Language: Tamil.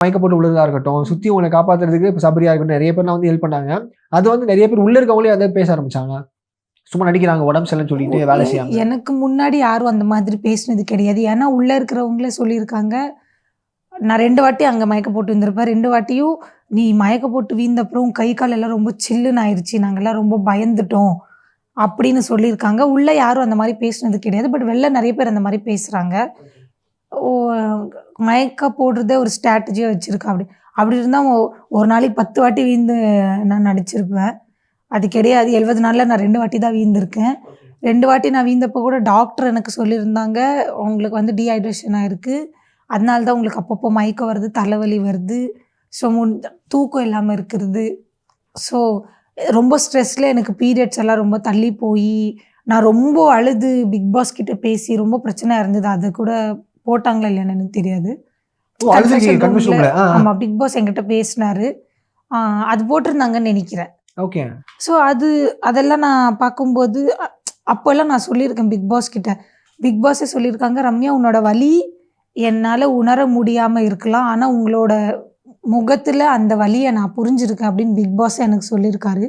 மயக்க போட்டு விழுறதா இருக்கட்டும், சுத்தி உங்கள காப்பாத்துறதுக்கு இப்ப சபரியா இருக்கட்டும், நெறைய பேர்லாம் வந்து ஹெல்ப் பண்ணாங்க. அது வந்து நெறைய பேர் உள்ள இருக்கவங்களே அத பேச ஆரம்பிச்சாங்க. சும்மா நடிக்கிறாங்க உடம்பு சரியில்லன்னு ஓ! சொல்லிட்டு வேலை செய்யாம. எனக்கு முன்னாடி யாரும் அந்த மாதிரி பேசினது கிடையாது. ஏன்னா, உள்ள இருக்கிறவங்களே சொல்லியிருக்காங்க. நான் 2 வாட்டி அங்க மயக்கம் போட்டு விழுந்திருப்பேன். 2 வாட்டியும் நீ மயக்கம் போட்டு வீழ்ந்தப்புறம் கை, கால் எல்லாம் ரொம்ப சில்லுன்னு ஆயிருச்சு. நாங்கலாம் ரொம்ப பயந்துட்டோம். அப்படின்னு சொல்லியிருக்காங்க. உள்ள யாரும் அந்த மாரி பேசினது கிடையாது. பட் வெளில நெறைய பேர் அந்த மாரி பேசுறாங்க. ஓ மயக்கம் போடுறதே ஒரு ஸ்ட்ராட்டஜியா வச்சிருக்கா அப்படி. அப்படி இருந்தா ஒரு நாளைக்கு 10 வாட்டி வீழ்ந்து நான் நடிச்சிருப்பேன். அது கிடையாது. 70 நாள்ல நான் 2 வாட்டி தான் வீழ்ந்திருக்கேன். 2 வாட்டி நான் வீழ்ந்தப்போ கூட டாக்டர் எனக்கு சொல்லியிருந்தாங்க, உங்களுக்கு வந்து டீஹைட்ரேஷன் ஆயிருக்கு. அதனால தான் உங்களுக்கு அப்பப்போ மயக்கம் வருது, தலைவலி வருது. ஸோ தூக்கம் இல்லாம இருக்கிறது. ஸோ ரொம்ப ஸ்ட்ரெஸ்ல எனக்கு பீரியட்ஸ் எல்லாம் ரொம்ப தள்ளி போயி, நான் ரொம்ப அழுது பிக் பாஸ் கிட்ட பேசி ரொம்ப பிரச்சனையா இருந்தது. அது கூட போட்டாங்களா இல்லையான்னு எனக்கு தெரியாது. ஓ! அழுதுருக்கீங்க கன்ஃபெஷன் கன்வென்ஷன் ரூம்ல ரூம்ல. ஆமா பிக் பாஸ் என்கிட்ட பேசினாரு. அது போட்டிருந்தாங்கன்னு நெனைக்கிறேன். ஓகே. ஸோ அதெல்லாம் நான் பார்க்கும்போது அப்போலாம் நான் சொல்லியிருக்கேன் பிக் பாஸ் கிட்ட. பிக் பாஸே சொல்லியிருக்காங்க, "ரம்யா உன்னோட வலி என்னால உணர முடியாம இருக்கலாம். ஆனா உங்களோட முகத்துல அந்த வலிய நான் புரிஞ்சிருக்கேன்" அப்படின்னு பிக் பாஸே எனக்கு சொல்லியிருக்காரு.